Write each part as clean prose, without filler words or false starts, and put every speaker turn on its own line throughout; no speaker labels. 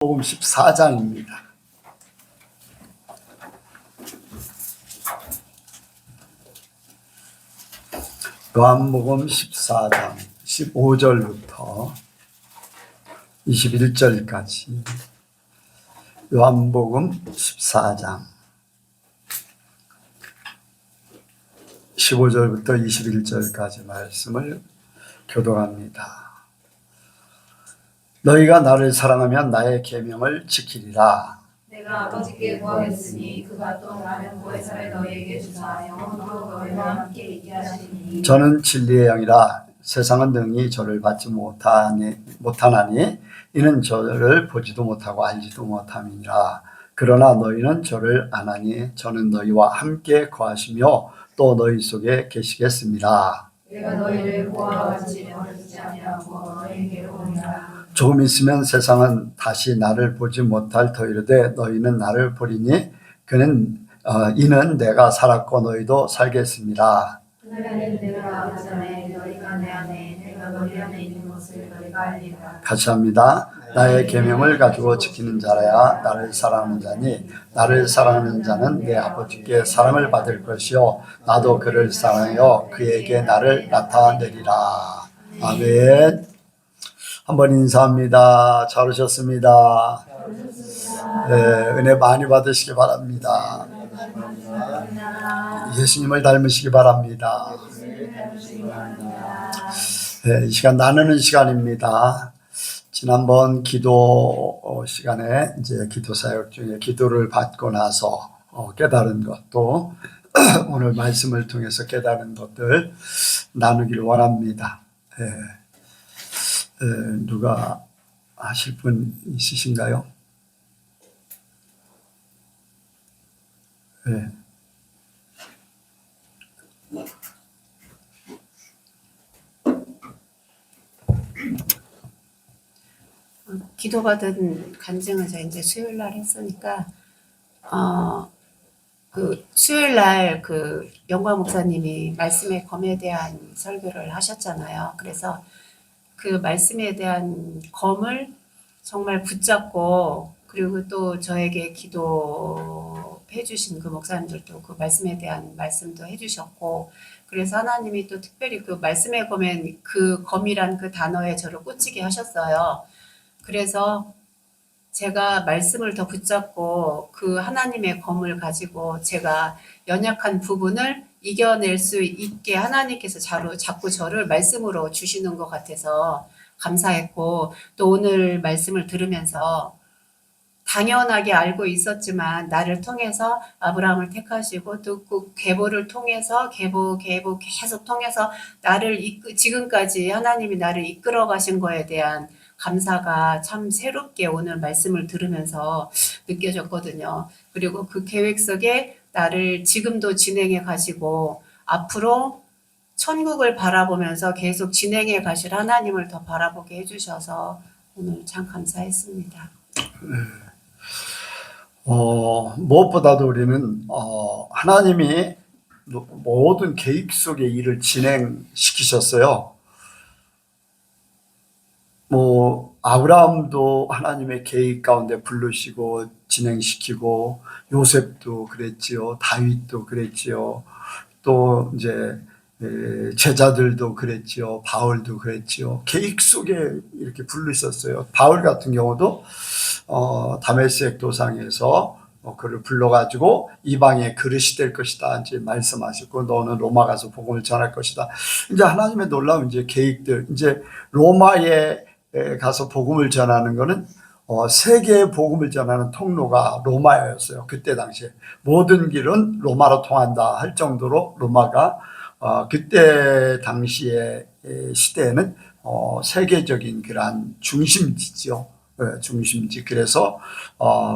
요한복음 14장입니다. 요한복음 14장 15절부터 21절까지 요한복음 14장 15절부터 21절까지 말씀을 교독합니다. 너희가 나를 사랑하면 나의 계명을 지키리라.
내가 아버지께 구하겠으니 그가 또 나를 보혜사를 너희에게 주사 영원토록 너희와 함께 있게 하시니
저는 진리의 영이라 세상은 능히 저를 받지 못하나니 이는 저를 보지도 못하고 알지도 못함이니라. 그러나 너희는 저를 아나니 저는 너희와 함께 거하시며 또 너희 속에 계시겠습니다.
내가 너희를 보아와 같이 버리지 아니하고 너희에게로 오리라.
조금 있으면 세상은 다시 나를 보지 못할 터이르되 너희는 나를 보리니 이는 내가 살았고 너희도 살겠습니다.
그날에는 내가 아버지 안에 너희가 내 안에 내가 너희 안에 있는 것을 너희가 알리라.
같이 합니다. 나의 계명을 가지고 지키는 자라야 나를 사랑하는 자니 나를 사랑하는 자는 내 아버지께 사랑을 받을 것이요 나도 그를 사랑하여 그에게 나를 나타내리라. 아멘. 한번 인사합니다. 잘 오셨습니다. 네, 은혜 많이 받으시기 바랍니다. 예수님을 닮으시기 바랍니다. 네, 이 시간 나누는 시간입니다. 지난번 기도 시간에 이제 기도 사역 중에 기도를 받고 나서 깨달은 것도 오늘 말씀을 통해서 깨달은 것들 나누기를 원합니다. 네. 누가 하실 분 있으신가요? 네.
기도받은 간증을 제가 이제 수요일 날 했으니까, 그 수요일 날 그 영광 목사님이 말씀의 검에 대한 설교를 하셨잖아요. 그래서 그 말씀에 대한 검을 정말 붙잡고, 그리고 또 저에게 기도해 주신 그 목사님들도 그 말씀에 대한 말씀도 해 주셨고, 그래서 하나님이 또 특별히 그 말씀의 검엔 그 검이란 그 단어에 저를 꽂히게 하셨어요. 그래서 제가 말씀을 더 붙잡고 그 하나님의 검을 가지고 제가 연약한 부분을 이겨낼 수 있게 하나님께서 자꾸 저를 말씀으로 주시는 것 같아서 감사했고, 또 오늘 말씀을 들으면서 당연하게 알고 있었지만 나를 통해서 아브라함을 택하시고 또 그 계보를 통해서 계보 계속 통해서 나를 지금까지 하나님이 나를 이끌어 가신 거에 대한 감사가 참 새롭게 오늘 말씀을 들으면서 느껴졌거든요. 그리고 그 계획 속에 나를 지금도 진행해 가시고 앞으로 천국을 바라보면서 계속 진행해 가실 하나님을 더 바라보게 해주셔서 오늘 참 감사했습니다.
무엇보다도 우리는 하나님이 모든 계획 속의 일을 진행시키셨어요. 아브라함도 하나님의 계획 가운데 부르시고 진행시키고, 요셉도 그랬지요. 다윗도 그랬지요. 또 이제 제자들도 그랬지요. 바울도 그랬지요. 계획 속에 이렇게 부르셨어요. 바울 같은 경우도 다메섹 도상에서 그를 불러가지고 이방의 그릇이 될 것이다 이제 말씀하셨고, 너는 로마 가서 복음을 전할 것이다. 이제 하나님의 놀라운 이제 계획들, 이제 로마에 가서 복음을 전하는 거는 세계의 복음을 전하는 통로가 로마였어요. 그때 당시에 모든 길은 로마로 통한다 할 정도로 로마가 그때 당시의 시대에는 세계적인 그러한 중심지죠. 중심지. 그래서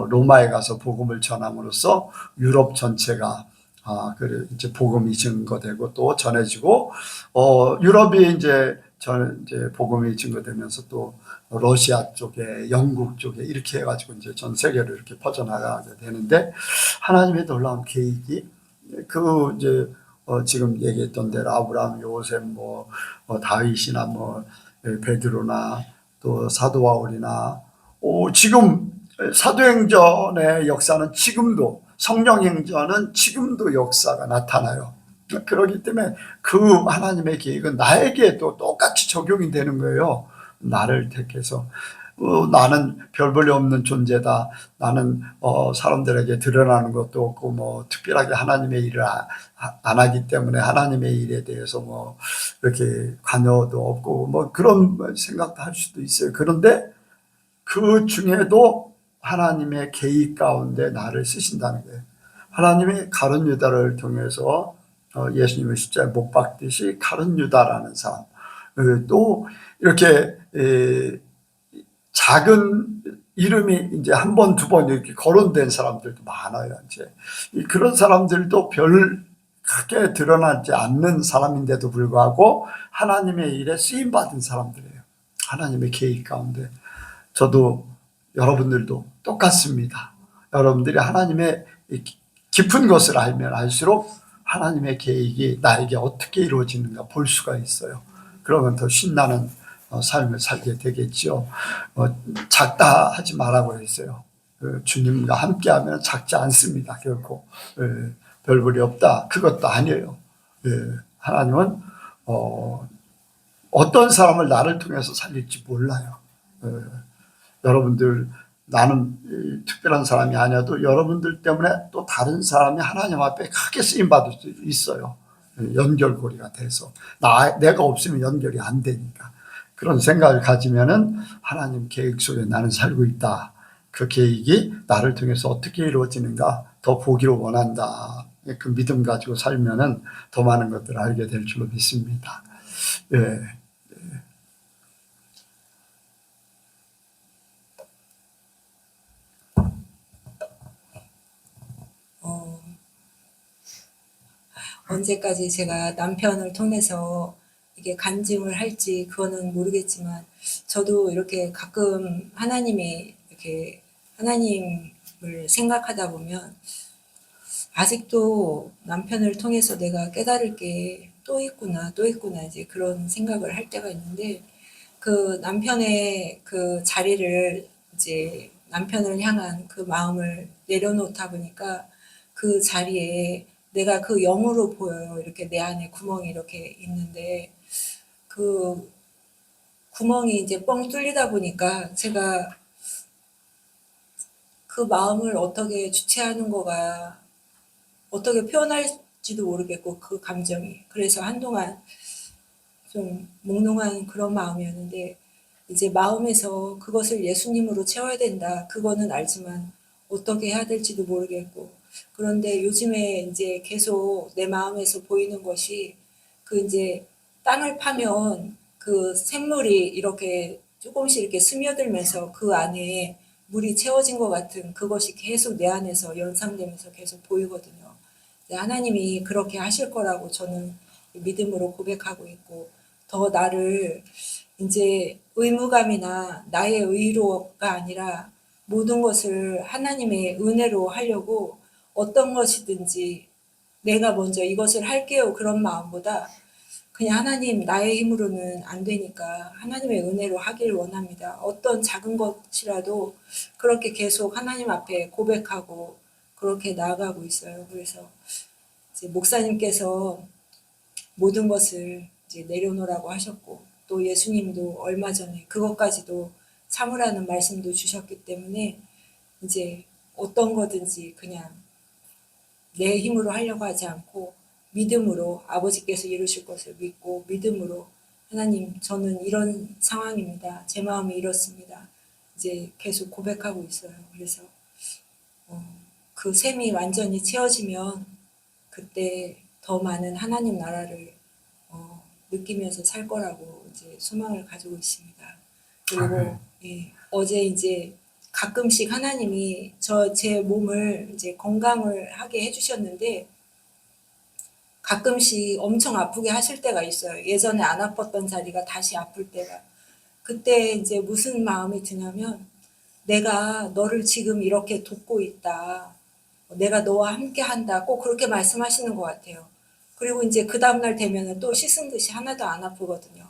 로마에 가서 복음을 전함으로써 유럽 전체가 이제 복음이 증거되고 또 전해지고, 유럽이 이제 복음이 증거되면서 또 러시아 쪽에, 영국 쪽에 이렇게 해가지고 이제 전 세계로 이렇게 퍼져나가게 되는데, 하나님의 놀라운 계획이 이제 지금 얘기했던 대로 아브라함, 요셉, 다윗이나 베드로나 또 사도 바울이나 지금 사도행전의 역사는 지금도, 성령행전은 지금도 역사가 나타나요. 그렇기 때문에 그 하나님의 계획은 나에게도 똑같이 적용이 되는 거예요. 나를 택해서 나는 별 볼일 없는 존재다. 나는 사람들에게 드러나는 것도 없고 뭐 특별하게 하나님의 일을 안 하기 때문에 하나님의 일에 대해서 뭐 이렇게 관여도 없고 뭐 그런 생각도 할 수도 있어요. 그런데 그 중에도 하나님의 계획 가운데 나를 쓰신다는 거예요. 하나님의 가룟 유다를 통해서 예수님의 십자가에 못 박듯이 가룟 유다라는 사람, 또 이렇게 작은 이름이 이제 한 번, 두 번 이렇게 거론된 사람들도 많아요. 이제 그런 사람들도 별 크게 드러나지 않는 사람인데도 불구하고 하나님의 일에 쓰임 받은 사람들이에요. 하나님의 계획 가운데. 저도 여러분들도 똑같습니다. 여러분들이 하나님의 깊은 것을 알면 알수록 하나님의 계획이 나에게 어떻게 이루어지는가 볼 수가 있어요. 그러면 더 신나는 삶을 살게 되겠죠. 작다 하지 말라고 했어요. 주님과 함께하면 작지 않습니다. 결코 별 볼이 없다 그것도 아니에요. 하나님은 어떤 사람을 나를 통해서 살릴지 몰라요. 여러분들, 나는 특별한 사람이 아니어도 여러분들 때문에 또 다른 사람이 하나님 앞에 크게 쓰임받을 수 있어요. 연결고리가 돼서. 내가 없으면 연결이 안 되니까. 그런 생각을 가지면은 하나님 계획 속에 나는 살고 있다. 그 계획이 나를 통해서 어떻게 이루어지는가 더 보기를 원한다. 그 믿음 가지고 살면은 더 많은 것들을 알게 될 줄로 믿습니다. 예.
언제까지 제가 남편을 통해서 이게 간증을 할지 그거는 모르겠지만 저도 이렇게 가끔 하나님이 이렇게 하나님을 생각하다 보면 아직도 남편을 통해서 내가 깨달을 게 또 있구나 이제 그런 생각을 할 때가 있는데 그 남편의 그 자리를 이제 남편을 향한 그 마음을 내려놓다 보니까 그 자리에 내가 그 영으로 보여요. 이렇게 내 안에 구멍이 이렇게 있는데 그 구멍이 이제 뻥 뚫리다 보니까 제가 그 마음을 어떻게 주체하는 거가 어떻게 표현할지도 모르겠고 그 감정이 그래서 한동안 좀 몽롱한 그런 마음이었는데 이제 마음에서 그것을 예수님으로 채워야 된다. 그거는 알지만 어떻게 해야 될지도 모르겠고 그런데 요즘에 이제 계속 내 마음에서 보이는 것이 그 이제 땅을 파면 그 샘물이 이렇게 조금씩 이렇게 스며들면서 그 안에 물이 채워진 것 같은 그것이 계속 내 안에서 연상되면서 계속 보이거든요. 하나님이 그렇게 하실 거라고 저는 믿음으로 고백하고 있고 더 나를 이제 의무감이나 나의 의로가 아니라 모든 것을 하나님의 은혜로 하려고 어떤 것이든지 내가 먼저 이것을 할게요 그런 마음보다 그냥 하나님 나의 힘으로는 안 되니까 하나님의 은혜로 하길 원합니다. 어떤 작은 것이라도 그렇게 계속 하나님 앞에 고백하고 그렇게 나아가고 있어요. 그래서 이제 목사님께서 모든 것을 이제 내려놓으라고 하셨고 또 예수님도 얼마 전에 그것까지도 참으라는 말씀도 주셨기 때문에 이제 어떤 거든지 그냥 내 힘으로 하려고 하지 않고 믿음으로 아버지께서 이루실 것을 믿고 믿음으로 하나님 저는 이런 상황입니다. 제 마음이 이렇습니다. 이제 계속 고백하고 있어요. 그래서 그 샘이 완전히 채워지면 그때 더 많은 하나님 나라를 느끼면서 살 거라고 이제 소망을 가지고 있습니다. 그리고 어제 이제 가끔씩 하나님이 제 몸을 이제 건강을 하게 해주셨는데 가끔씩 엄청 아프게 하실 때가 있어요. 예전에 안 아팠던 자리가 다시 아플 때가. 그때 이제 무슨 마음이 드냐면 내가 너를 지금 이렇게 돕고 있다. 내가 너와 함께 한다. 꼭 그렇게 말씀하시는 것 같아요. 그리고 이제 그 다음날 되면은 또 씻은 듯이 하나도 안 아프거든요.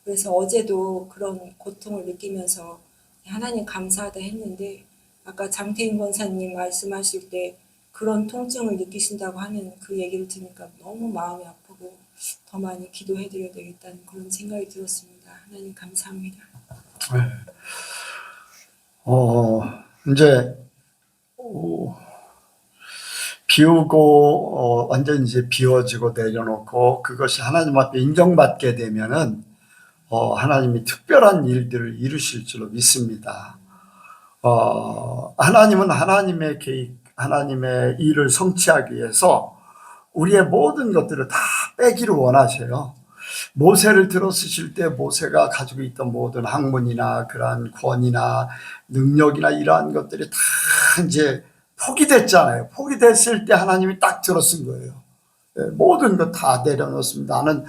그래서 어제도 그런 고통을 느끼면서 하나님 감사하다 했는데 아까 장태인 권사님 말씀하실 때 그런 통증을 느끼신다고 하는 그 얘기를 들으니까 너무 마음이 아프고 더 많이 기도해드려야 되겠다는 그런 생각이 들었습니다. 하나님 감사합니다.
네. 이제 비우고 완전 이제 비워지고 내려놓고 그것이 하나님 앞에 인정받게 되면은 하나님이 특별한 일들을 이루실 줄로 믿습니다. 하나님은 하나님의 계획, 하나님의 일을 성취하기 위해서 우리의 모든 것들을 다 빼기를 원하셔요. 모세를 들어 쓰실 때 모세가 가지고 있던 모든 학문이나 그러한 권위나 능력이나 이러한 것들이 다 이제 포기됐잖아요. 포기됐을 때 하나님이 딱 들어 쓴 거예요. 모든 것 다 내려놓습니다. 나는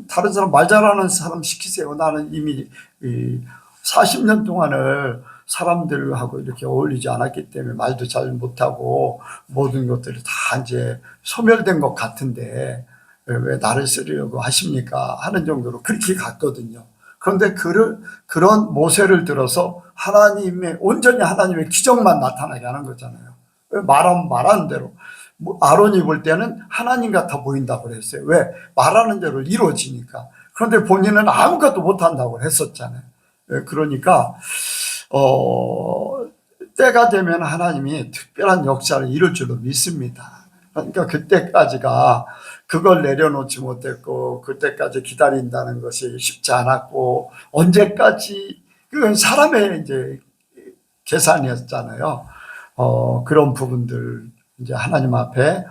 다른 사람 말 잘하는 사람 시키세요. 나는 이미 40년 동안을 사람들하고 이렇게 어울리지 않았기 때문에 말도 잘 못하고 모든 것들이 다 이제 소멸된 것 같은데 왜 나를 쓰려고 하십니까? 하는 정도로 그렇게 갔거든요. 그런데 그런 모세를 들어서 온전히 하나님의 기적만 나타나게 하는 거잖아요. 말하는 대로. 아론이 볼 때는 하나님 같아 보인다고 그랬어요. 왜? 말하는 대로 이루어지니까. 그런데 본인은 아무것도 못한다고 했었잖아요. 그러니까 때가 되면 하나님이 특별한 역사를 이룰 줄로 믿습니다. 그러니까 그때까지가 그걸 내려놓지 못했고 그때까지 기다린다는 것이 쉽지 않았고 언제까지 그건 사람의 이제 계산이었잖아요. 그런 부분들 이제 하나님 앞에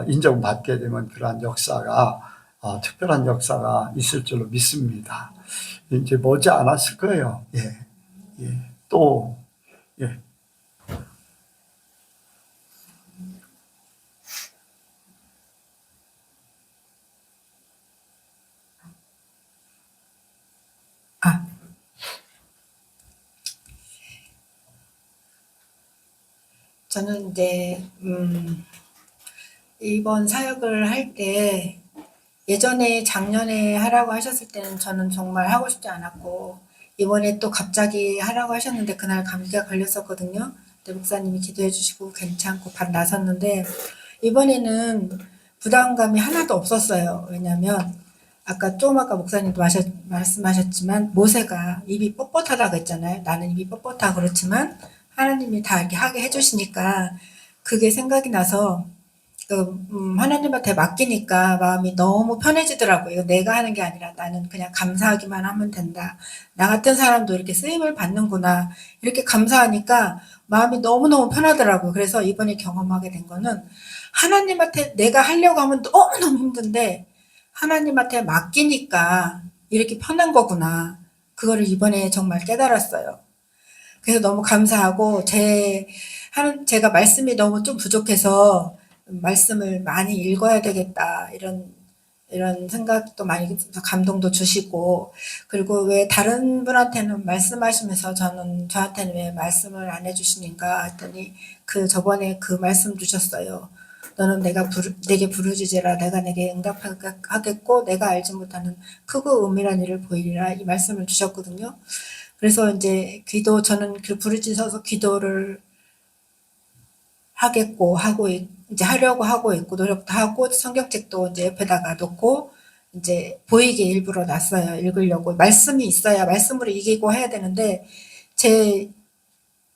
인정받게 되면 그러한 역사가 특별한 역사가 있을 줄로 믿습니다. 이제 머지 않았을 거예요. 예. 또 예.
저는 이제 이번 사역을 할 때 예전에 작년에 하라고 하셨을 때는 저는 정말 하고 싶지 않았고 이번에 또 갑자기 하라고 하셨는데 그날 감기가 걸렸었거든요. 근데 목사님이 기도해 주시고 괜찮고 바로 나섰는데 이번에는 부담감이 하나도 없었어요. 왜냐면 아까 목사님도 말씀하셨지만 모세가 입이 뻣뻣하다고 했잖아요. 나는 입이 뻣뻣하고 그렇지만 하나님이 다 이렇게 하게 해주시니까 그게 생각이 나서 하나님한테 맡기니까 마음이 너무 편해지더라고요. 이거 내가 하는 게 아니라 나는 그냥 감사하기만 하면 된다. 나 같은 사람도 이렇게 쓰임을 받는구나. 이렇게 감사하니까 마음이 너무너무 편하더라고요. 그래서 이번에 경험하게 된 거는 하나님한테 내가 하려고 하면 너무너무 힘든데 하나님한테 맡기니까 이렇게 편한 거구나. 그거를 이번에 정말 깨달았어요. 그래서 너무 감사하고 제가 말씀이 너무 좀 부족해서 말씀을 많이 읽어야 되겠다 이런 생각도 많이 감동도 주시고 그리고 왜 다른 분한테는 말씀하시면서 저한테는 왜 말씀을 안 해주시는가 했더니 저번에 그 말씀 주셨어요. 너는 내게 부르짖으라 내가 내게 응답하겠고 내가 알지 못하는 크고 은밀한 일을 보이리라 이 말씀을 주셨거든요. 그래서 이제 저는 그 부르짖어서 기도를 이제 하려고 하고 있고, 노력도 하고, 성경책도 이제 옆에다가 놓고, 이제 보이게 일부러 놨어요. 읽으려고. 말씀이 있어야 말씀으로 이기고 해야 되는데,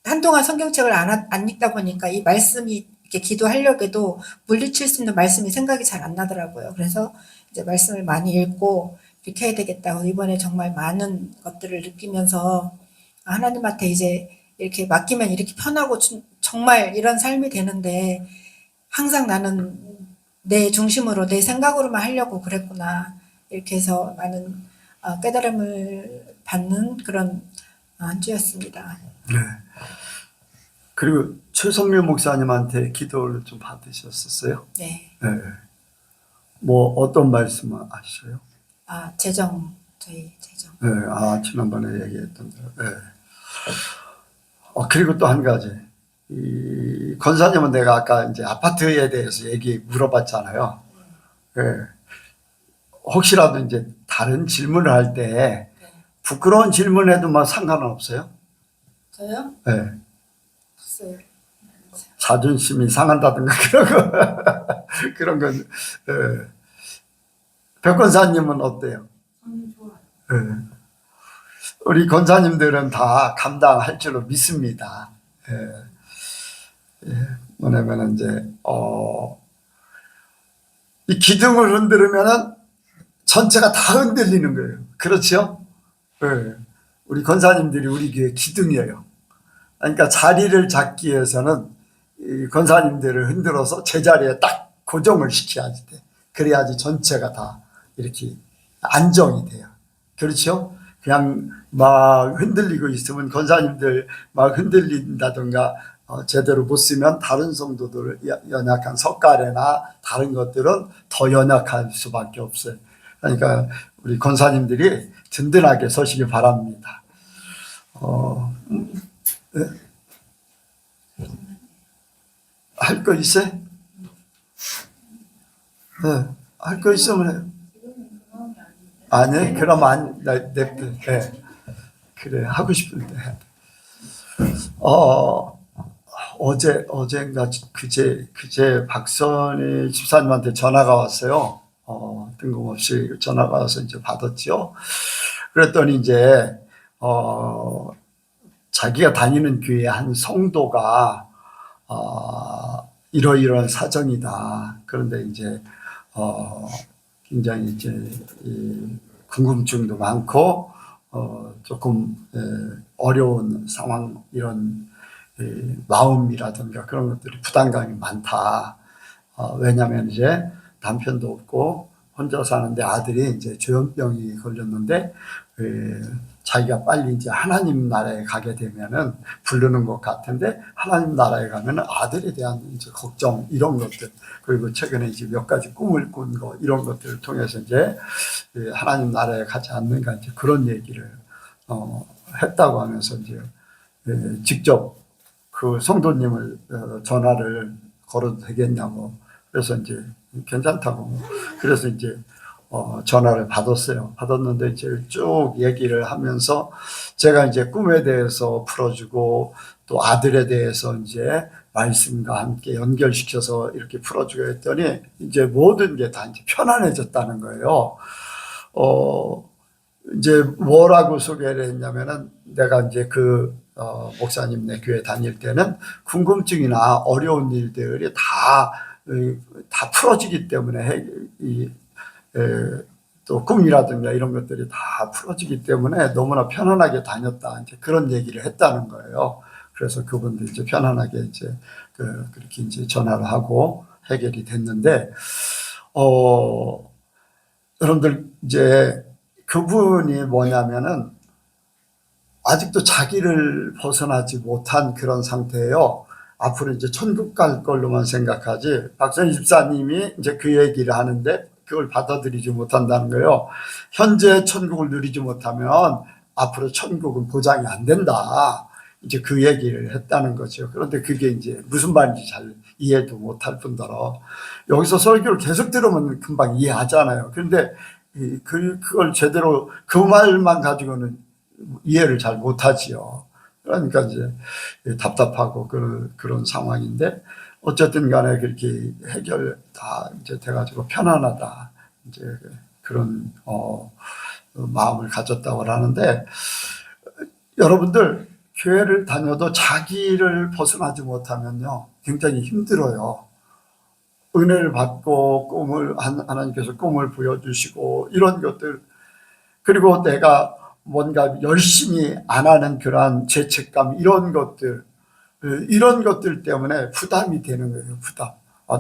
한동안 성경책을 안 읽다 보니까 이 말씀이 이렇게 기도하려고 해도 물리칠 수 있는 말씀이 생각이 잘 안 나더라고요. 그래서 이제 말씀을 많이 읽고, 이렇게 해야 되겠다고 이번에 정말 많은 것들을 느끼면서 하나님한테 이제 이렇게 맡기면 이렇게 편하고 정말 이런 삶이 되는데 항상 나는 내 중심으로 내 생각으로만 하려고 그랬구나 이렇게 해서 많은 깨달음을 받는 그런 한 주였습니다.
네. 그리고 최성묘 목사님한테 기도를 좀 받으셨었어요?
네.
네. 뭐 어떤 말씀을 하셔요?
저희 재정.
네. 지난번에 얘기했던 대로. 네. 그리고 또 한 가지. 이 권사님은 내가 아까 이제 아파트에 대해서 물어봤잖아요. 네. 혹시라도 이제 다른 질문을 할 때 부끄러운 질문해도 뭐 상관은 없어요?
저요?
네.
없어요.
자존심이 상한다든가 그런 거 그런 건 백 권사님은 어때요?
저는 좋아요.
예. 우리 권사님들은 다 감당할 줄로 믿습니다. 뭐냐면은 이제 이 기둥을 흔들으면은 전체가 다 흔들리는 거예요. 그렇죠? 예. 우리 권사님들이 우리 교회 기둥이에요. 그러니까 자리를 잡기 위해서는 이 권사님들을 흔들어서 제자리에 딱 고정을 시켜야지 돼. 그래야지 전체가 다 이렇게 안정이 돼요. 그렇죠? 그냥 막 흔들리고 있으면 권사님들 막 흔들린다든가 제대로 못 쓰면 다른 성도들 연약한 석가래나 다른 것들은 더 연약할 수밖에 없어요. 그러니까 우리 권사님들이 든든하게 서시기 바랍니다. 네? 할 거 있어요? 네. 할 거 있으면 해요. 아니, 그럼 냅둬. 네. 그래, 하고 싶은데. 어젠가 그제 박선희 집사님한테 전화가 왔어요. 뜬금없이 전화가 와서 이제 받았죠. 그랬더니 이제, 자기가 다니는 교회 한 성도가, 이러이러한 사정이다. 그런데 이제, 굉장히 이제, 궁금증도 많고, 조금, 어려운 상황, 이런, 마음이라든가 그런 것들이 부담감이 많다. 왜냐하면 이제 남편도 없고 혼자 사는데 아들이 이제 조현병이 걸렸는데 자기가 빨리 이제 하나님 나라에 가게 되면은 부르는 것 같은데 하나님 나라에 가면은 아들에 대한 이제 걱정 이런 것들 그리고 최근에 이제 몇 가지 꿈을 꾼 거 이런 것들을 통해서 이제 하나님 나라에 가지 않는가 이제 그런 얘기를 했다고 하면서 이제 직접 그 성도님을 전화를 걸어도 되겠냐고 그래서 이제 괜찮다고 그래서 이제 전화를 받았어요. 받았는데 이제 쭉 얘기를 하면서 제가 이제 꿈에 대해서 풀어주고 또 아들에 대해서 이제 말씀과 함께 연결시켜서 이렇게 풀어주고 했더니 이제 모든 게 다 이제 편안해졌다는 거예요. 이제 뭐라고 소개를 했냐면은 내가 이제 목사님네 교회 다닐 때는 궁금증이나 어려운 일들이 다 풀어지기 때문에 또 꿈이라든가 이런 것들이 다 풀어지기 때문에 너무나 편안하게 다녔다. 이제 그런 얘기를 했다는 거예요. 그래서 그분도 이제 편안하게 이제 그렇게 이제 전화를 하고 해결이 됐는데, 여러분들 이제 그분이 뭐냐면은 아직도 자기를 벗어나지 못한 그런 상태예요. 앞으로 이제 천국 갈 걸로만 생각하지. 박선희 집사님이 이제 그 얘기를 하는데 그걸 받아들이지 못한다는 거예요. 현재 천국을 누리지 못하면 앞으로 천국은 보장이 안 된다. 이제 그 얘기를 했다는 거죠. 그런데 그게 이제 무슨 말인지 잘 이해도 못할 뿐더러 여기서 설교를 계속 들으면 금방 이해하잖아요. 그런데 그걸 제대로 그 말만 가지고는 이해를 잘 못하지요. 그러니까 이제 답답하고 그런 상황인데 어쨌든 간에 그렇게 해결 다 이제 돼가지고 편안하다. 이제 그런, 마음을 가졌다고 하는데 여러분들 교회를 다녀도 자기를 벗어나지 못하면요. 굉장히 힘들어요. 은혜를 받고 하나님께서 꿈을 보여주시고 이런 것들 그리고 내가 뭔가 열심히 안 하는 그러한 죄책감 이런 것들 때문에 부담이 되는 거예요. 부담.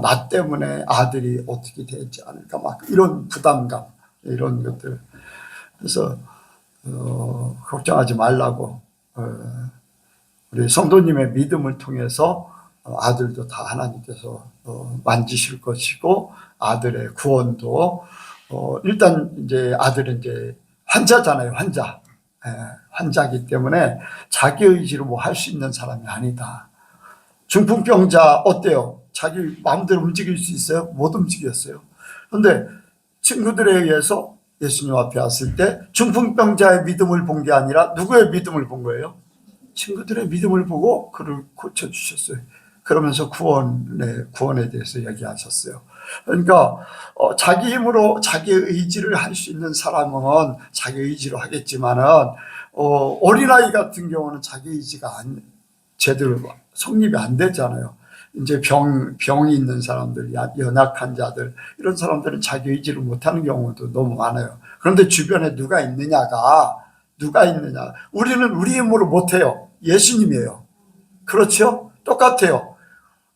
나 때문에 아들이 어떻게 되지 않을까 막 이런 부담감 이런 것들. 그래서 걱정하지 말라고 우리 성도님의 믿음을 통해서 아들도 다 하나님께서 만지실 것이고 아들의 구원도 일단 이제 아들은 이제 환자잖아요. 환자이기 때문에 자기 의지로 뭐 할 수 있는 사람이 아니다. 중풍병자 어때요? 자기 마음대로 움직일 수 있어요? 못 움직였어요. 그런데 친구들에 의해서 예수님 앞에 왔을 때 중풍병자의 믿음을 본 게 아니라 누구의 믿음을 본 거예요? 친구들의 믿음을 보고 그를 고쳐주셨어요. 그러면서 구원에 대해서 얘기하셨어요. 그러니까 자기 힘으로 자기 의지를 할 수 있는 사람은 자기 의지로 하겠지만은 어린아이 같은 경우는 자기 의지가 제대로 성립이 안 되잖아요. 이제 병이 있는 사람들, 연약한 자들, 이런 사람들은 자기 의지를 못하는 경우도 너무 많아요. 그런데 주변에 누가 있느냐. 우리는 우리 힘으로 못해요. 예수님이에요. 그렇죠? 똑같아요.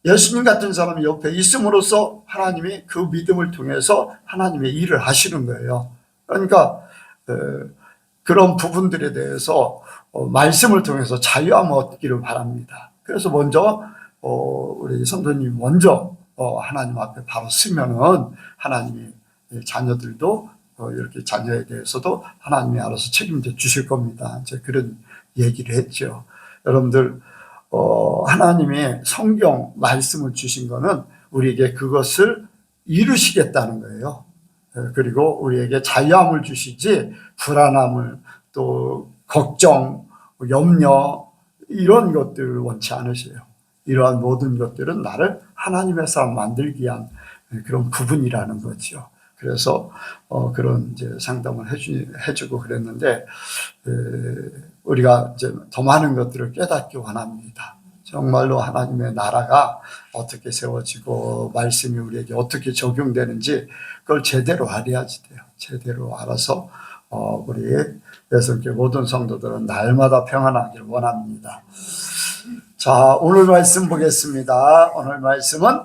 예수님 같은 사람이 옆에 있음으로써 하나님이 그 믿음을 통해서 하나님의 일을 하시는 거예요. 그러니까 그런 부분들에 대해서 말씀을 통해서 자유함을 얻기를 바랍니다. 그래서 먼저 우리 선생님이 먼저 하나님 앞에 바로 서면은 하나님이 자녀들도 이렇게 자녀에 대해서도 하나님이 알아서 책임져 주실 겁니다. 이제 그런 얘기를 했죠. 여러분들 하나님이 성경 말씀을 주신 거는 우리에게 그것을 이루시겠다는 거예요. 그리고 우리에게 자유함을 주시지 불안함을 또 걱정, 염려 이런 것들을 원치 않으세요. 이러한 모든 것들은 나를 하나님의 사람 만들기 위한 그런 부분이라는 거죠. 그래서 그런 이제 상담을 해주고 그랬는데 우리가 이제 더 많은 것들을 깨닫기 원합니다. 정말로 하나님의 나라가 어떻게 세워지고 말씀이 우리에게 어떻게 적용되는지 그걸 제대로 알아야지 돼요. 제대로 알아서 우리 예수님께 모든 성도들은 날마다 평안하길 원합니다. 자, 오늘 말씀 보겠습니다. 오늘 말씀은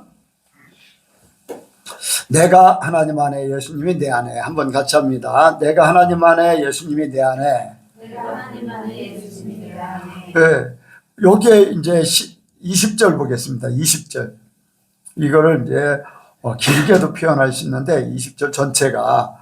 내가 하나님 안에 예수님이 내 안에 한번 같이 합니다. 내가 하나님 안에 예수님이 내 안에.
내가 하나님 안에 예수님이 내 안에.
네, 여기에 이제 20절 보겠습니다. 20절. 이거를 이제 길게도 표현할 수 있는데 20절 전체가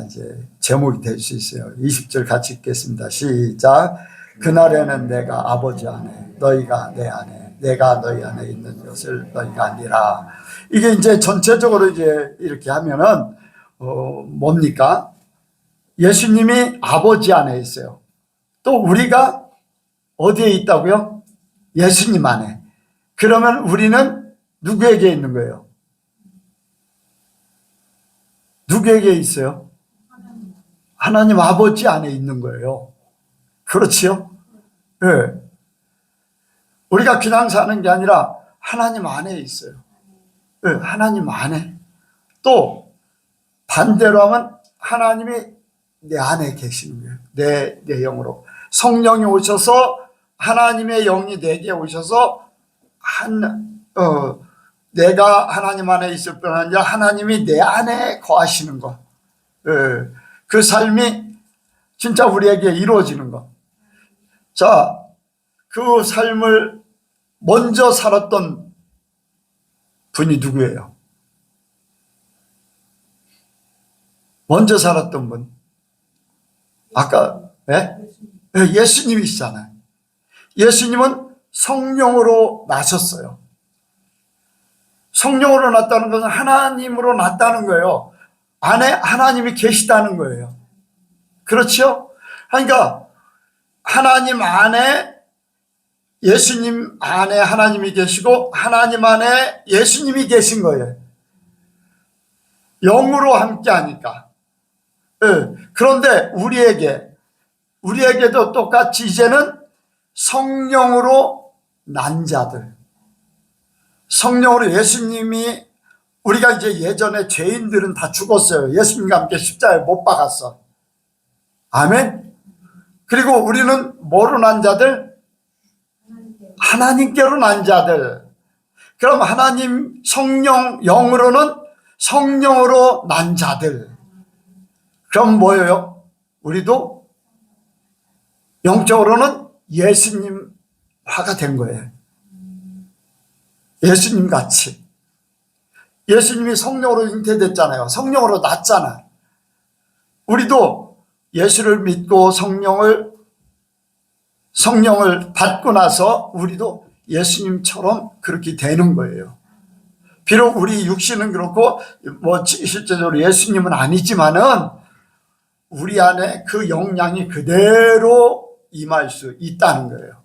이제 제목이 될 수 있어요. 20절 같이 읽겠습니다. 시작. 그날에는 내가 아버지 안에, 너희가 내 안에, 내가 너희 안에 있는 것을 너희가 아니라. 이게 이제 전체적으로 이제 이렇게 하면은 뭡니까? 예수님이 아버지 안에 있어요. 또 우리가 어디에 있다고요? 예수님 안에. 그러면 우리는 누구에게 있는 거예요? 누구에게 있어요? 하나님 아버지 안에 있는 거예요. 그렇지요? 네. 우리가 그냥 사는 게 아니라 하나님 안에 있어요. 네, 하나님 안에. 또 반대로 하면 하나님이 내 안에 계시는 거예요. 내 영으로. 성령이 오셔서 하나님의 영이 내게 오셔서 내가 하나님 안에 있을 뿐 아니라 하나님이 내 안에 거하시는 것. 그 삶이 진짜 우리에게 이루어지는 것. 자, 그 삶을 먼저 살았던 분이 누구예요? 먼저 살았던 분. 아까 예수님이시잖아요. 예수님은 성령으로 나셨어요. 성령으로 났다는 것은 하나님으로 났다는 거예요. 안에 하나님이 계시다는 거예요. 그렇죠? 그러니까 하나님 안에, 예수님 안에 하나님이 계시고 하나님 안에 예수님이 계신 거예요. 영으로 함께 하니까. 그런데 우리에게도 똑같이 이제는 성령으로 난 자들, 성령으로 예수님이, 우리가 이제 예전에 죄인들은 다 죽었어요. 예수님과 함께 십자가에 못 박았어. 아멘. 그리고 우리는 뭐로 난 자들? 하나님께로 난 자들. 그럼 하나님 성령 영으로는 성령으로 난 자들. 그럼 뭐예요? 우리도 영적으로는 예수님화가 된 거예요. 예수님 같이. 예수님이 성령으로 잉태됐잖아요. 성령으로 났잖아. 우리도 예수를 믿고 성령을 받고 나서 우리도 예수님처럼 그렇게 되는 거예요. 비록 우리 육신은 그렇고 실제적으로 예수님은 아니지만은 우리 안에 그 영향이 그대로 임할 수 있다는 거예요.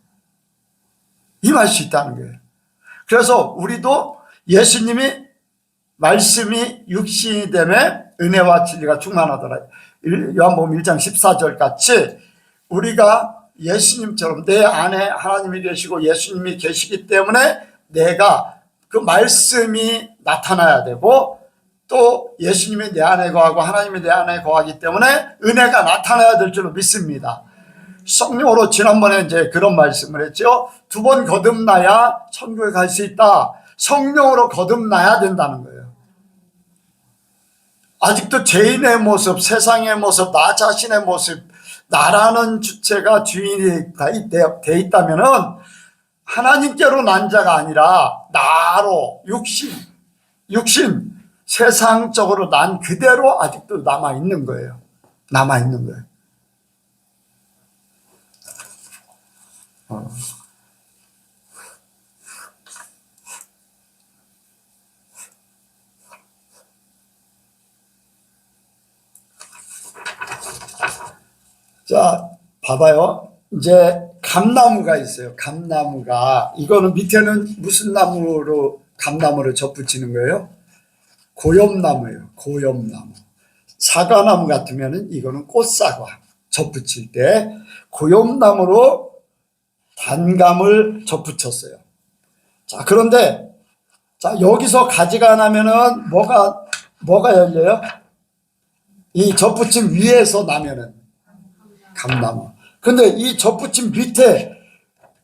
임할 수 있다는 거예요. 그래서 우리도 예수님이 말씀이 육신이 되매 은혜와 진리가 충만하더라. 요한복음 1장 14절 같이 우리가 예수님처럼 내 안에 하나님이 계시고 예수님이 계시기 때문에 내가 그 말씀이 나타나야 되고 또 예수님이 내 안에 거하고 하나님이 내 안에 거하기 때문에 은혜가 나타나야 될 줄로 믿습니다. 성령으로 지난번에 이제 그런 말씀을 했죠. 2번 거듭나야 천국에 갈 수 있다. 성령으로 거듭나야 된다는 거예요. 아직도 죄인의 모습, 세상의 모습, 나 자신의 모습, 나라는 주체가 주인이 돼 있다면은 하나님께로 난 자가 아니라 나로 육신 세상적으로 난 그대로 아직도 남아 있는 거예요. 남아 있는 거예요. 자, 봐봐요. 이제 감나무가 있어요. 감나무가 이거는 밑에는 무슨 나무로 감나무를 접붙이는 거예요? 고엽나무예요. 고엽나무. 사과나무 같으면은 이거는 꽃사과 접붙일 때 고엽나무로 단감을 접붙였어요. 자, 그런데 자, 여기서 가지가 나면은 뭐가 열려요? 이 접붙임 위에서 나면은 감나무. 근데 이 접붙임 밑에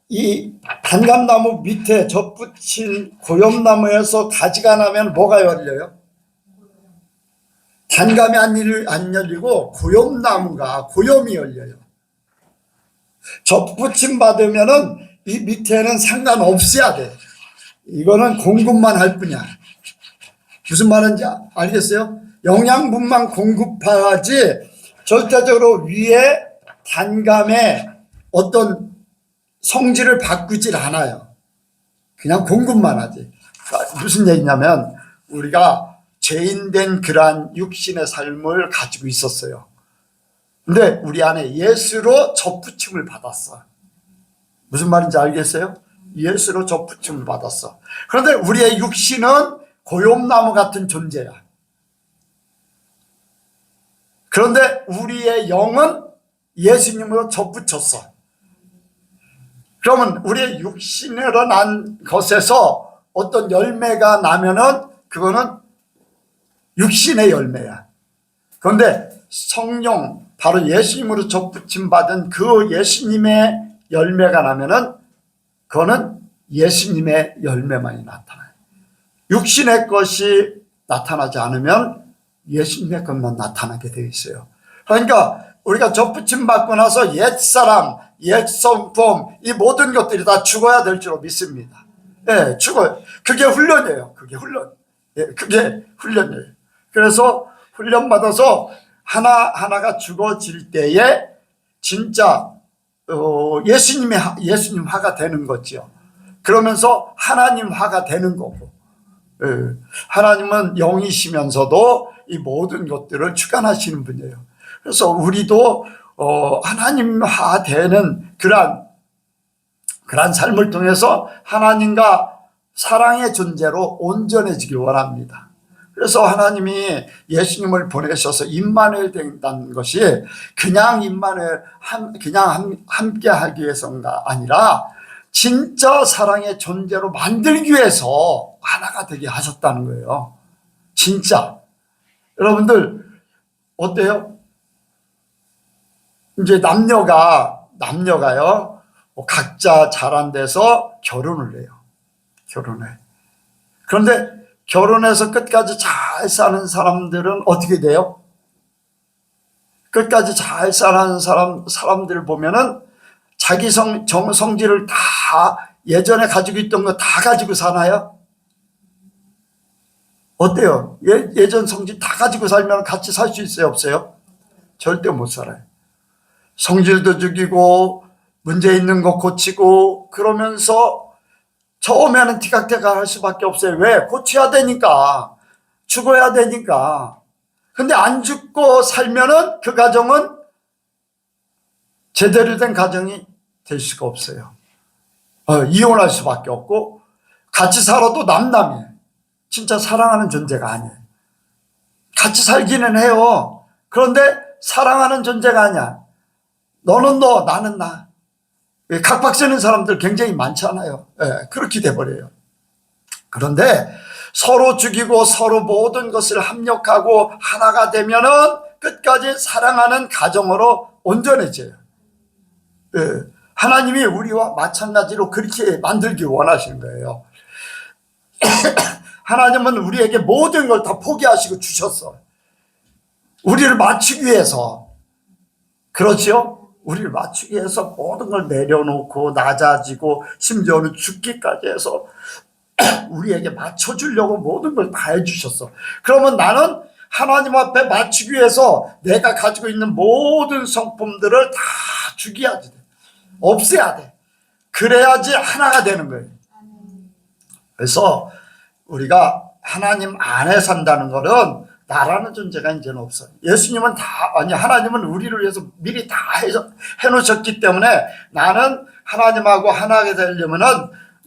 이 단감나무 밑에 접붙인 고엽나무에서 가지가 나면 뭐가 열려요? 단감이 안 열리고 고엽나무가 고엽이 열려요. 접붙임 받으면은 이 밑에는 상관없어야 돼. 이거는 공급만 할 뿐이야. 무슨 말인지 알겠어요? 영양분만 공급하지 절대적으로 위에 단감의 어떤 성질을 바꾸질 않아요. 그냥 공급만 하지. 그러니까 무슨 얘기냐면 우리가 죄인된 그러한 육신의 삶을 가지고 있었어요. 근데 우리 안에 예수로 접붙임을 받았어. 무슨 말인지 알겠어요? 예수로 접붙임을 받았어. 그런데 우리의 육신은 고용나무 같은 존재야. 그런데 우리의 영은 예수님으로 접붙였어. 그러면 우리의 육신으로 난 것에서 어떤 열매가 나면은 그거는 육신의 열매야. 그런데 성령, 바로 예수님으로 접붙임 받은 그 예수님의 열매가 나면은 그거는 예수님의 열매만이 나타나요. 육신의 것이 나타나지 않으면 예수님의 것만 나타나게 되어 있어요. 그러니까 우리가 접붙임 받고 나서 옛사람, 옛성품 이 모든 것들이 다 죽어야 될 줄로 믿습니다. 예, 죽어요. 그게 훈련이에요. 그게 훈련. 예, 그게 훈련이에요. 그래서 훈련받아서 하나하나가 죽어질 때에 진짜 예수님화가 되는 거죠. 그러면서 하나님화가 되는 거고, 예, 하나님은 영이시면서도 이 모든 것들을 주관하시는 분이에요. 그래서 우리도 하나님화 되는 그러한 삶을 통해서 하나님과 사랑의 존재로 온전해지길 원합니다. 그래서 하나님이 예수님을 보내셔서 임마누엘 된다는 것이 그냥 임마누엘 그냥 함께 하기 위해서가 아니라 진짜 사랑의 존재로 만들기 위해서 하나가 되게 하셨다는 거예요. 진짜. 여러분들 어때요? 이제 남녀가요 각자 잘한 데서 결혼을 해요. 결혼해. 그런데 결혼해서 끝까지 잘 사는 사람들은 어떻게 돼요? 끝까지 잘 사는 사람들 보면은 자기 성질을 다 예전에 가지고 있던 거 다 가지고 사나요? 어때요? 예전 성질 다 가지고 살면 같이 살 수 있어요? 없어요? 절대 못 살아요. 성질도 죽이고 문제 있는 거 고치고 그러면서 처음에는 티격태격 할 수밖에 없어요. 왜? 고쳐야 되니까. 죽어야 되니까. 근데 안 죽고 살면은 그 가정은 제대로 된 가정이 될 수가 없어요. 이혼할 수밖에 없고 같이 살아도 남남이에요. 진짜 사랑하는 존재가 아니에요. 같이 살기는 해요. 그런데 사랑하는 존재가 아니야. 너는 너, 나는 나. 각박 쓰는 사람들 굉장히 많잖아요. 그렇게 돼버려요. 그런데 서로 죽이고 서로 모든 것을 합력하고 하나가 되면은 끝까지 사랑하는 가정으로 온전해져요. 하나님이 우리와 마찬가지로 그렇게 만들기 원하시는 거예요. 하나님은 우리에게 모든 걸 다 포기하시고 주셨어. 우리를 맞추기 위해서. 그렇죠? 우리를 맞추기 위해서 모든 걸 내려놓고 낮아지고 심지어는 죽기까지 해서 우리에게 맞춰주려고 모든 걸 다 해주셨어. 그러면 나는 하나님 앞에 맞추기 위해서 내가 가지고 있는 모든 성품들을 다 죽여야지 돼. 없애야 돼. 그래야지 하나가 되는 거예요. 그래서 우리가 하나님 안에 산다는 것은 나라는 존재가 이제는 없어요. 예수님은 하나님은 우리를 위해서 미리 다 해놓으셨기 때문에 나는 하나님하고 하나가 되려면은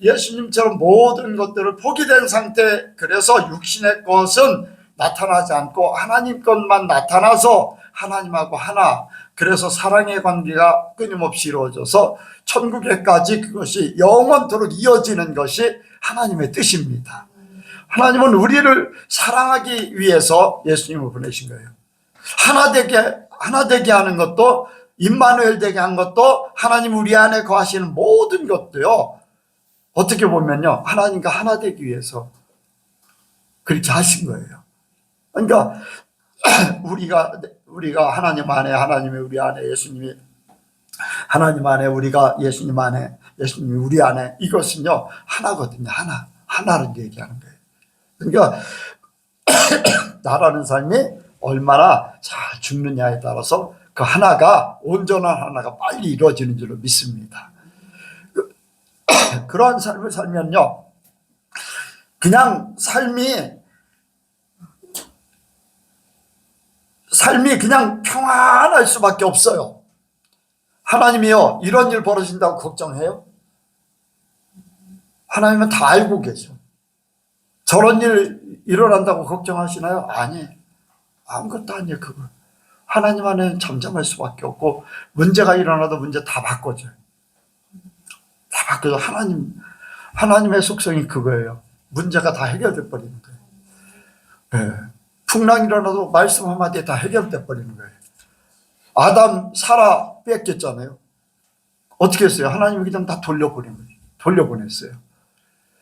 예수님처럼 모든 것들을 포기된 상태, 그래서 육신의 것은 나타나지 않고 하나님 것만 나타나서 하나님하고 하나, 그래서 사랑의 관계가 끊임없이 이루어져서 천국에까지 그것이 영원토록 이어지는 것이 하나님의 뜻입니다. 하나님은 우리를 사랑하기 위해서 예수님을 보내신 거예요. 하나 되게 하는 것도, 임마누엘 되게 한 것도, 하나님 우리 안에 거하시는 모든 것도요, 어떻게 보면요, 하나님과 하나 되기 위해서 그렇게 하신 거예요. 그러니까 우리가 하나님 안에, 하나님이 우리 안에, 예수님이 하나님 안에, 우리가 예수님 안에, 예수님이 우리 안에, 이것은요 하나거든요. 하나를 얘기하는 거예요. 그러니까 나라는 삶이 얼마나 잘 죽느냐에 따라서 그 하나가, 온전한 하나가 빨리 이루어지는 줄로 믿습니다. 그러한 삶을 살면요, 그냥 삶이 그냥 평안할 수밖에 없어요. 하나님이요, 이런 일 벌어진다고 걱정해요? 하나님은 다 알고 계셔. 저런 일 일어난다고 걱정하시나요? 아니에요. 아무것도 아니에요. 그거 하나님 안에는 잠잠할 수밖에 없고, 문제가 일어나도 문제 다 바꿔줘요. 다 바꿔줘. 하나님의 속성이 그거예요. 문제가 다 해결돼 버리는 거예요. 네. 풍랑이 일어나도 말씀 한마디에 다 해결돼 버리는 거예요. 아담, 사라 뺏겼잖아요. 어떻게 했어요? 하나님이 그냥 다 돌려보냈어요.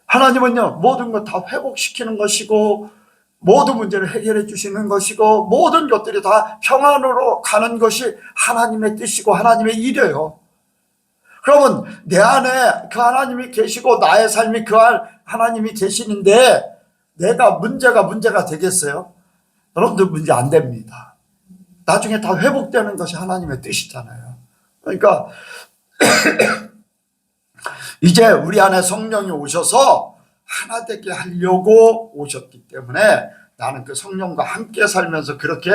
하나님은요, 모든 것 다 회복시키는 것이고, 모든 문제를 해결해 주시는 것이고, 모든 것들이 다 평안으로 가는 것이 하나님의 뜻이고 하나님의 일이에요. 그러면 내 안에 그 하나님이 계시고 나의 삶이 그 하나님이 계시는데 내가 문제가 되겠어요? 여러분들 문제 안 됩니다. 나중에 다 회복되는 것이 하나님의 뜻이잖아요. 그러니까 이제 우리 안에 성령이 오셔서 하나 되게 하려고 오셨기 때문에 나는 그 성령과 함께 살면서 그렇게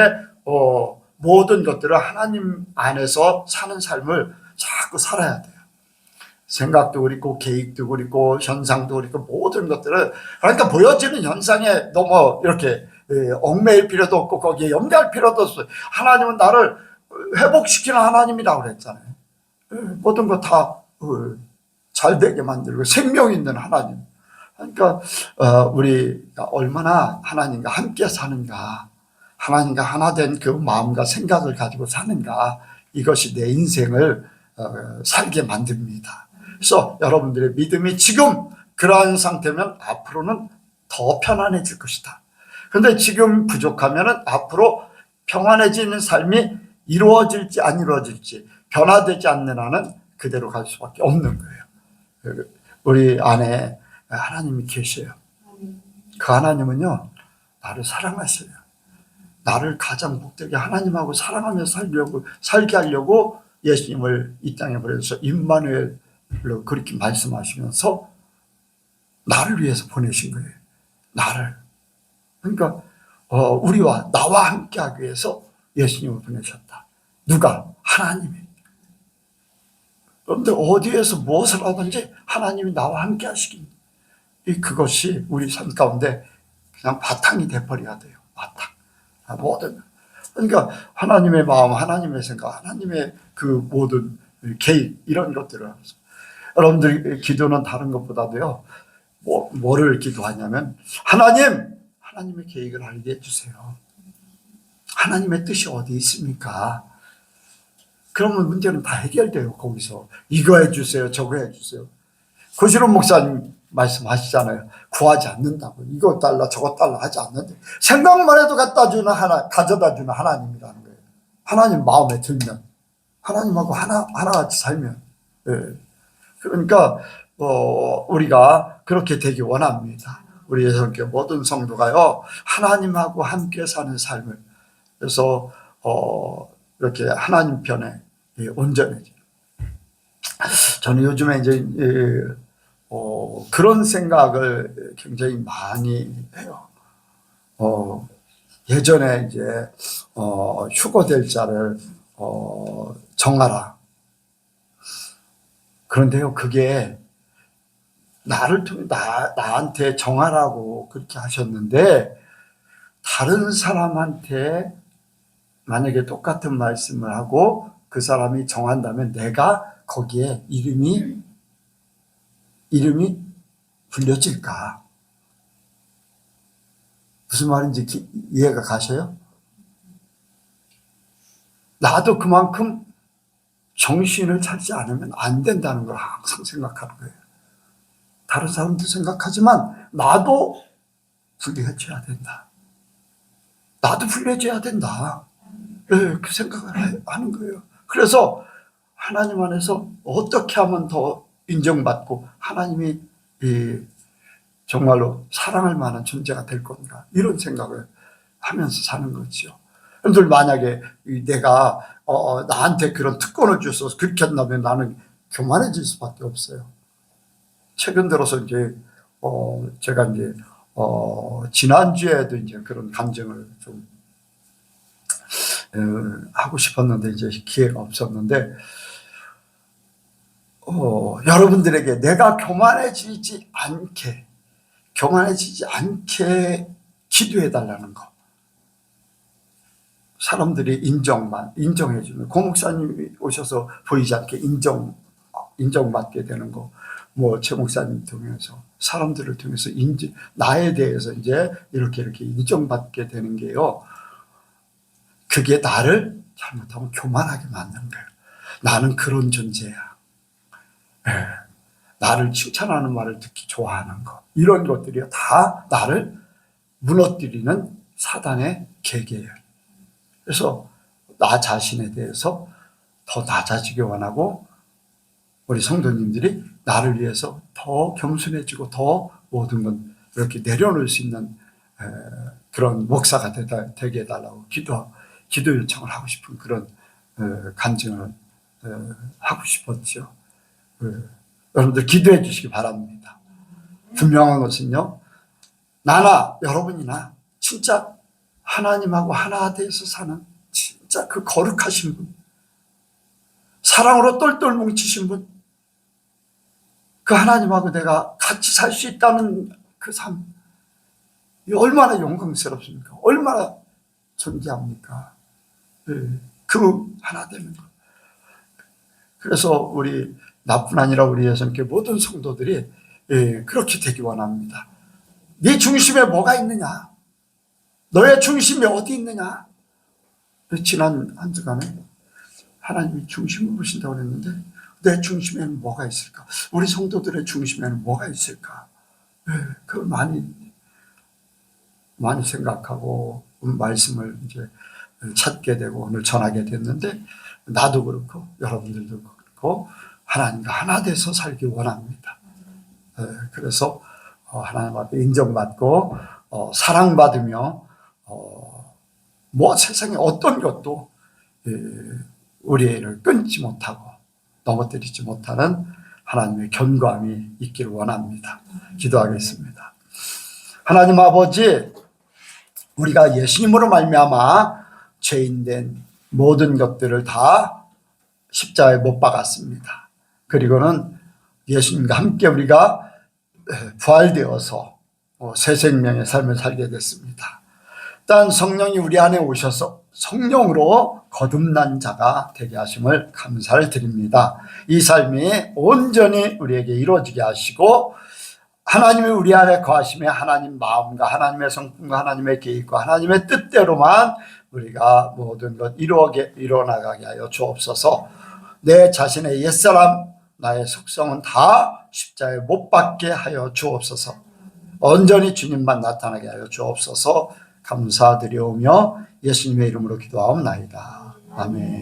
모든 것들을 하나님 안에서 사는 삶을 자꾸 살아야 돼요. 생각도 그렇고 계획도 그렇고 현상도 그렇고 모든 것들을, 그러니까 보여지는 현상에 너무 이렇게 얽매일 필요도 없고 거기에 염려할 필요도 없어요. 하나님은 나를 회복시키는 하나님이라고 그랬잖아요. 모든 거 다 잘 되게 만들고 생명 있는 하나님. 그러니까 우리가 얼마나 하나님과 함께 사는가, 하나님과 하나 된 그 마음과 생각을 가지고 사는가, 이것이 내 인생을 살게 만듭니다. 그래서 여러분들의 믿음이 지금 그러한 상태면 앞으로는 더 편안해질 것이다. 그런데 지금 부족하면 앞으로 평안해지는 삶이 이루어질지 안 이루어질지, 변화되지 않는 한은 그대로 갈 수밖에 없는 거예요. 우리 안에 하나님이 계셔요. 그 하나님은요, 나를 사랑하셔요. 나를 가장 복되게 하나님하고 사랑하며 살게 하려고 예수님을 이 땅에 보내서 임마누엘로 그렇게 말씀하시면서 나를 위해서 보내신 거예요. 나를. 그러니까 나와 함께 하기 위해서 예수님을 보내셨다. 누가? 하나님이. 그런데 어디에서 무엇을 하든지 하나님이 나와 함께 하시기, 그것이 우리 삶 가운데 그냥 바탕이 돼버려야 돼요. 바탕. 모든. 그러니까 하나님의 마음, 하나님의 생각, 하나님의 그 모든 계획, 이런 것들을 하면서 여러분들 기도는 다른 것보다도요, 뭐를 기도하냐면 하나님의 계획을 알게 해주세요. 하나님의 뜻이 어디 있습니까? 그러면 문제는 다 해결돼요. 거기서 이거 해주세요, 저거 해주세요. 고시론 목사님 말씀하시잖아요. 구하지 않는다고. 이거 달라 저거 달라 하지 않는데 생각만 해도 가져다 주는 하나님이라는 거예요. 하나님 마음에 들면, 하나님하고 하나같이 살면. 그러니까 우리가 그렇게 되기 원합니다. 우리 예수님께 모든 성도가요, 하나님하고 함께 사는 삶을, 그래서 이렇게 하나님 편에 온전해져. 저는 요즘에 이제 그런 생각을 굉장히 많이 해요. 예전에 이제 휴거될 자를 정하라. 그런데요, 그게 나를 통해 나한테 정하라고 그렇게 하셨는데, 다른 사람한테 만약에 똑같은 말씀을 하고 그 사람이 정한다면 내가 거기에 이름이 불려질까? 무슨 말인지 이해가 가셔요? 나도 그만큼 정신을 차리지 않으면 안 된다는 걸 항상 생각하는 거예요. 다른 사람도 생각하지만 나도 불리해져야 된다. 나도 불리해져야 된다. 그 생각을 하는 거예요. 그래서 하나님 안에서 어떻게 하면 더 인정받고 하나님이 정말로 사랑할 만한 존재가 될 건가, 이런 생각을 하면서 사는 거죠. 여러분들 만약에 내가 나한테 그런 특권을 주셔서 그렇게 한다면 나는 교만해질 수밖에 없어요. 최근 들어서 이제 제가 이제 지난주에도 이제 그런 감정을 좀 하고 싶었는데 이제 기회가 없었는데, 여러분들에게 내가 교만해지지 않게 기도해 달라는 거. 사람들이 인정해주는, 고 목사님이 오셔서 보이지 않게 인정받게 되는 거, 최 목사님 통해서, 사람들을 통해서 나에 대해서 이제 이렇게 인정받게 되는 게요, 그게 나를 잘못하면 교만하게 만드는 거예요. 나는 그런 존재야. 나를 칭찬하는 말을 듣기 좋아하는 거, 이런 것들이 다 나를 무너뜨리는 사단의 계계예요. 그래서 나 자신에 대해서 더 낮아지기 원하고, 우리 성도님들이 나를 위해서 더 겸손해지고 더 모든 건 이렇게 내려놓을 수 있는 그런 목사가 되게 해달라고 기도 요청을 하고 싶은 그런 간증을 하고 싶었죠. 여러분들 기도해 주시기 바랍니다. 분명한 것은요, 나나 여러분이나 진짜 하나님하고 하나 돼서 사는 진짜 그 거룩하신 분, 사랑으로 똘똘 뭉치신 분, 그 하나님하고 내가 같이 살 수 있다는 그 삶, 이 얼마나 영광스럽습니까? 얼마나 존귀합니까? 그 하나 되는 것. 그래서 우리 나뿐 아니라 우리 예수님께 모든 성도들이 그렇게 되기 원합니다. 네 중심에 뭐가 있느냐? 너의 중심이 어디 있느냐? 지난 한 주간에 하나님이 중심을 보신다고 그랬는데, 내 중심에는 뭐가 있을까? 우리 성도들의 중심에는 뭐가 있을까? 그걸 많이 생각하고 말씀을 이제 찾게 되고 오늘 전하게 됐는데, 나도 그렇고 여러분들도 그렇고 하나님과 하나 돼서 살기 원합니다. 그래서 하나님 앞에 인정받고 사랑받으며 세상에 어떤 것도 우리를 끊지 못하고 넘어뜨리지 못하는 하나님의 견고함이 있기를 원합니다. 기도하겠습니다. 하나님 아버지, 우리가 예수님으로 말미암아 죄인된 모든 것들을 다 십자가에 못 박았습니다. 그리고는 예수님과 함께 우리가 부활되어서 새 생명의 삶을 살게 됐습니다. 일단 성령이 우리 안에 오셔서 성령으로 거듭난 자가 되게 하심을 감사를 드립니다. 이 삶이 온전히 우리에게 이루어지게 하시고 하나님이 우리 안에 거하심에 하나님 마음과 하나님의 성품과 하나님의 계획과 하나님의 뜻대로만 우리가 모든 것 이루어나가게 하여 주옵소서. 내 자신의 옛사람 나의 속성은 다 십자가에 못 박게 하여 주옵소서. 온전히 주님만 나타나게 하여 주옵소서. 감사드리오며 예수님의 이름으로 기도하옵나이다. 아멘.